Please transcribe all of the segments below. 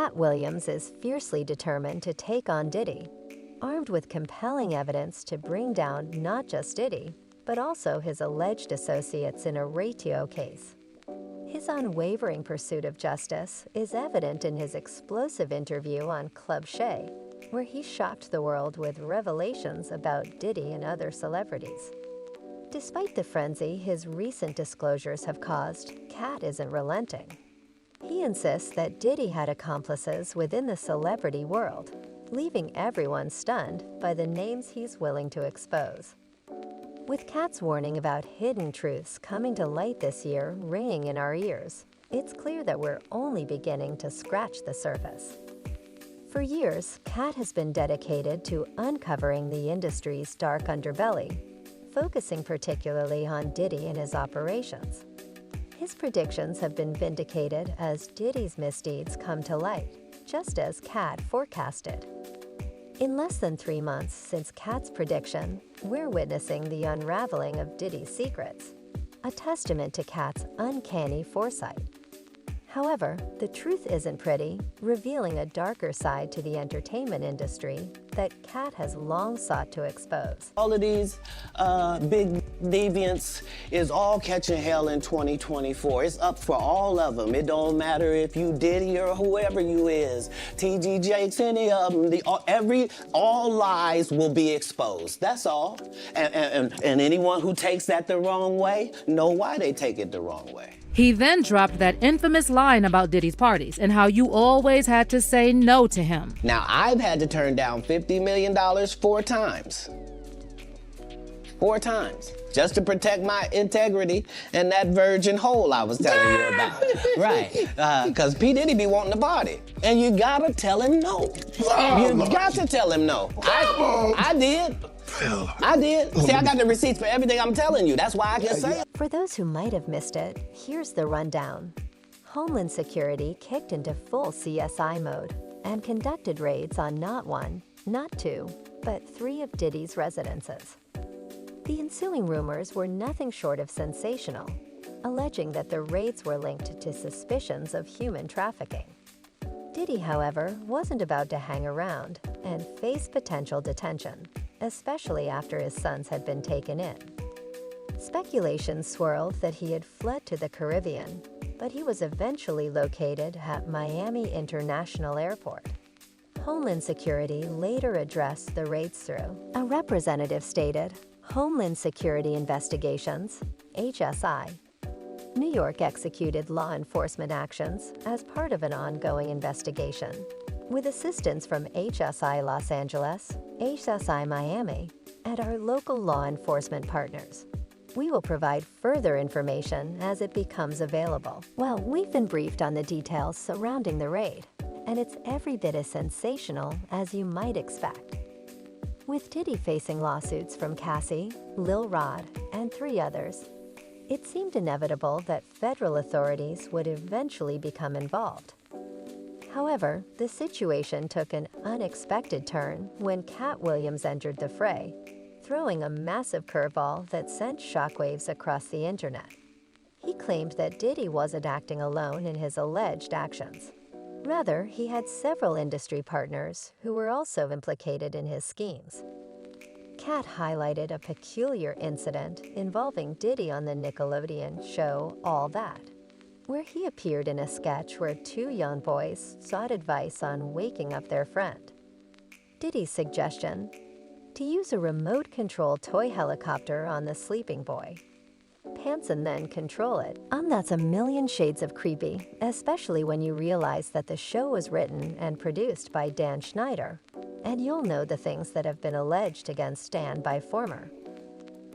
Katt Williams is fiercely determined to take on Diddy, armed with compelling evidence to bring down not just Diddy, but also his alleged associates in a RICO case. His unwavering pursuit of justice is evident in his explosive interview on Club Shay, where he shocked the world with revelations about Diddy and other celebrities. Despite the frenzy his recent disclosures have caused, Katt isn't relenting. He insists that Diddy had accomplices within the celebrity world, leaving everyone stunned by the names he's willing to expose. With Katt's warning about hidden truths coming to light this year ringing in our ears, it's clear that we're only beginning to scratch the surface. For years, Katt has been dedicated to uncovering the industry's dark underbelly, focusing particularly on Diddy and his operations. His predictions have been vindicated as Diddy's misdeeds come to light, just as Katt forecasted. In less than 3 months since Katt's prediction, we're witnessing the unraveling of Diddy's secrets, a testament to Katt's uncanny foresight. However, the truth isn't pretty, revealing a darker side to the entertainment industry that Katt has long sought to expose. All of these big deviants is all catching hell in 2024. It's up for all of them. It don't matter if you Diddy or whoever you is, TG Jakes, any of them. All lies will be exposed. That's all. And anyone who takes that the wrong way, know why they take it the wrong way. He then dropped that infamous line about Diddy's parties and how you always had to say no to him. Now, I've had to turn down $50 million 4 times. 4 times. Just to protect my integrity and that virgin hole I was telling you about. Right. Because P. Diddy be wanting to party. And you gotta tell him no. You got to tell him no. I did. I did. See, I got the receipts for everything I'm telling you. That's why I can say it. For those who might have missed it, here's the rundown. Homeland Security kicked into full CSI mode and conducted raids on not 1, not 2, but 3 of Diddy's residences. The ensuing rumors were nothing short of sensational, alleging that the raids were linked to suspicions of human trafficking. Diddy, however, wasn't about to hang around and face potential detention, especially after his sons had been taken in. Speculation swirled that he had fled to the Caribbean, but he was eventually located at Miami International Airport. Homeland Security later addressed the raids through. A representative stated, Homeland Security Investigations, HSI. New York executed law enforcement actions as part of an ongoing investigation, with assistance from HSI Los Angeles, HSI Miami, and our local law enforcement partners. We will provide further information as it becomes available. Well, we've been briefed on the details surrounding the raid, and it's every bit as sensational as you might expect. With Diddy facing lawsuits from Cassie, Lil Rod, and 3 others, it seemed inevitable that federal authorities would eventually become involved. However, the situation took an unexpected turn when Katt Williams entered the fray, throwing a massive curveball that sent shockwaves across the internet. He claimed that Diddy wasn't acting alone in his alleged actions. Rather, he had several industry partners who were also implicated in his schemes. Katt highlighted a peculiar incident involving Diddy on the Nickelodeon show All That, where he appeared in a sketch where 2 young boys sought advice on waking up their friend. Diddy's suggestion: to use a remote-controlled toy helicopter on the sleeping boy. Pants and then control it. That's a million shades of creepy, especially when you realize that the show was written and produced by Dan Schneider, and you'll know the things that have been alleged against Stan by former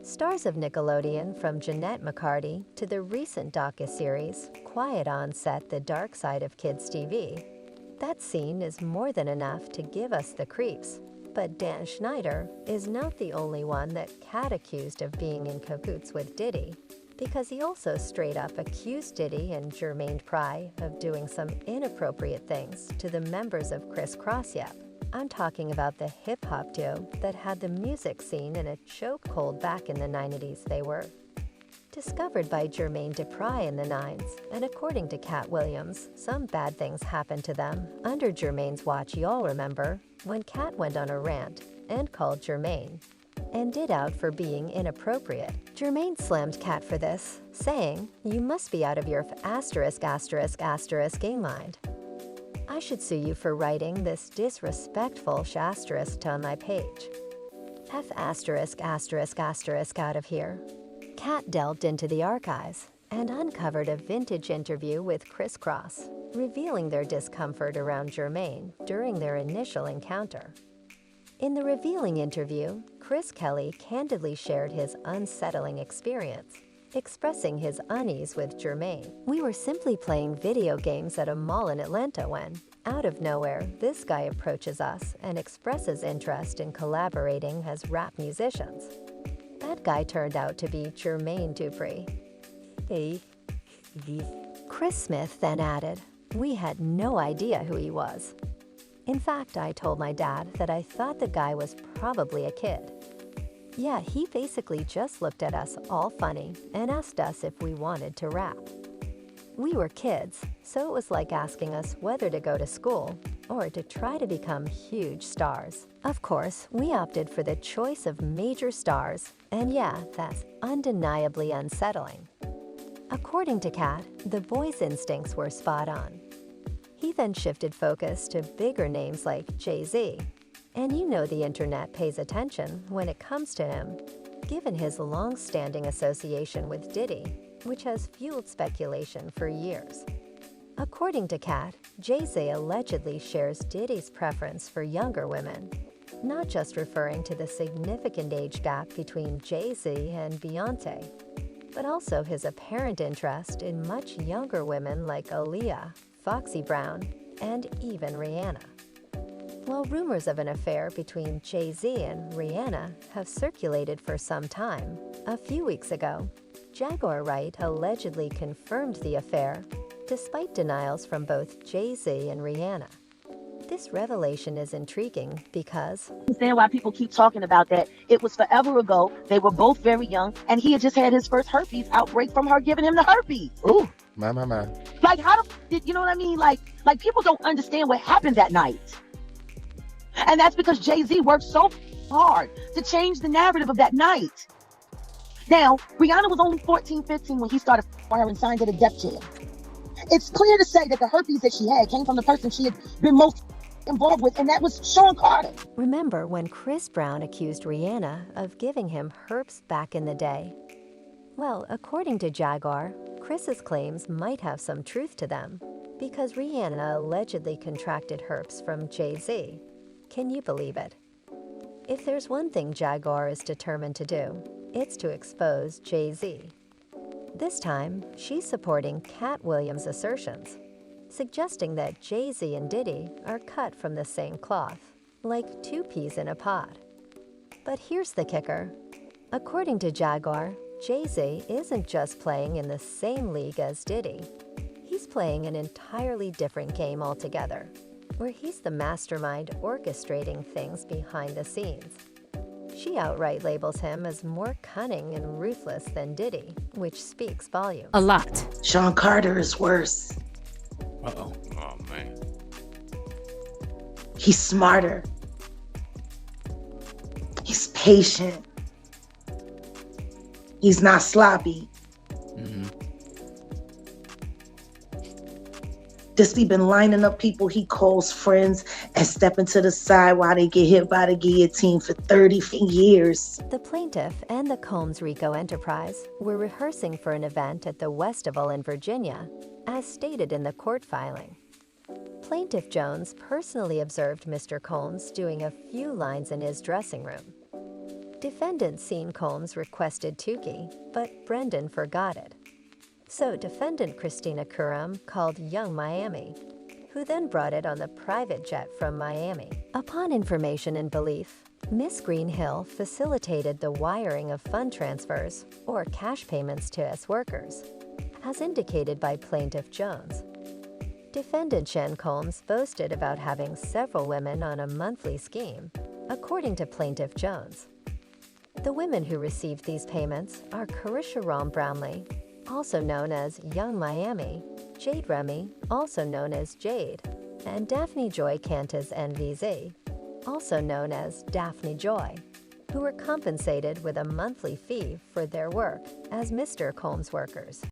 stars of Nickelodeon, from Jeanette McCarty to the recent docuseries Quiet on Set: The Dark Side of Kids TV. That scene is more than enough to give us the creeps. But Dan Schneider is not the only one that Katt accused of being in cahoots with Diddy, because he also straight up accused Diddy and Jermaine Pry of doing some inappropriate things to the members of Criss Cross Yep. I'm talking about the hip-hop duo that had the music scene in a chokehold back in the 90s. They were Discovered by Jermaine Dupri in the 90s, and according to Katt Williams, some bad things happened to them under Jermaine's watch. Y'all remember when Katt went on a rant and called Jermaine and did out for being inappropriate. Jermaine slammed Katt for this, saying, "You must be out of your ******ing mind. I should sue you for writing this disrespectful *** on my page. *** out of here." Katt delved into the archives and uncovered a vintage interview with Criss Cross, revealing their discomfort around Jermaine during their initial encounter. In the revealing interview, Chris Kelly candidly shared his unsettling experience, expressing his unease with Jermaine. "We were simply playing video games at a mall in Atlanta when, out of nowhere, this guy approaches us and expresses interest in collaborating as rap musicians. That guy turned out to be Jermaine Dupri." Chris Smith then added, "We had no idea who he was. In fact, I told my dad that I thought the guy was probably a kid. Yeah, he basically just looked at us all funny and asked us if we wanted to rap. We were kids, so it was like asking us whether to go to school or to try to become huge stars. Of course, we opted for the choice of major stars, and yeah, that's undeniably unsettling." According to Katt, the boy's instincts were spot on. He then shifted focus to bigger names like Jay-Z. And you know the internet pays attention when it comes to him, given his long-standing association with Diddy, which has fueled speculation for years. According to Katt, Jay-Z allegedly shares Diddy's preference for younger women, not just referring to the significant age gap between Jay-Z and Beyoncé, but also his apparent interest in much younger women like Aaliyah, Foxy Brown, and even Rihanna. While rumors of an affair between Jay-Z and Rihanna have circulated for some time, a few weeks ago, Jaguar Wright allegedly confirmed the affair, despite denials from both Jay-Z and Rihanna. This revelation is intriguing because Understand why people keep talking about that. It was forever ago. They were both very young, and he had just had his first herpes outbreak from her giving him the herpes. Ooh, my. Like, how did you know what I mean? Like people don't understand what happened that night. And that's because Jay-Z worked so hard to change the narrative of that night. Now, Rihanna was only 14, 15 when he started firing signs of the death jail. It's clear to say that the herpes that she had came from the person she had been most involved with, and that was Sean Carter. Remember when Chris Brown accused Rihanna of giving him herpes back in the day? Well, according to Jaguar, Chris's claims might have some truth to them, because Rihanna allegedly contracted herpes from Jay-Z. Can you believe it? If there's one thing Jaguar is determined to do, it's to expose Jay-Z. This time, she's supporting Katt Williams' assertions, suggesting that Jay-Z and Diddy are cut from the same cloth, like two peas in a pod. But here's the kicker. According to Jaguar, Jay-Z isn't just playing in the same league as Diddy. He's playing an entirely different game altogether, where he's the mastermind orchestrating things behind the scenes. She outright labels him as more cunning and ruthless than Diddy, which speaks volumes. A lot. Sean Carter is worse. Uh-oh. Oh, man. He's smarter. He's patient. He's not sloppy. Just he been lining up people he calls friends and stepping to the side while they get hit by the guillotine for 30 years. The plaintiff and the Combs RICO enterprise were rehearsing for an event at the Westival in Virginia, as stated in the court filing. Plaintiff Jones personally observed Mr. Combs doing a few lines in his dressing room. Defendant seen Combs requested Tukey, but Brendan forgot it. So defendant Christina Curam called Young Miami, who then brought it on the private jet from Miami. Upon information and belief, Miss Greenhill facilitated the wiring of fund transfers or cash payments to S workers, as indicated by Plaintiff Jones. Defendant Jen Combs boasted about having several women on a monthly scheme, according to Plaintiff Jones. The women who received these payments are Carisha Rome Brownlee, also known as Young Miami, Jade Remy, also known as Jade, and Daphne Joy Cantus NVZ, also known as Daphne Joy, who were compensated with a monthly fee for their work as Mr. Combs workers.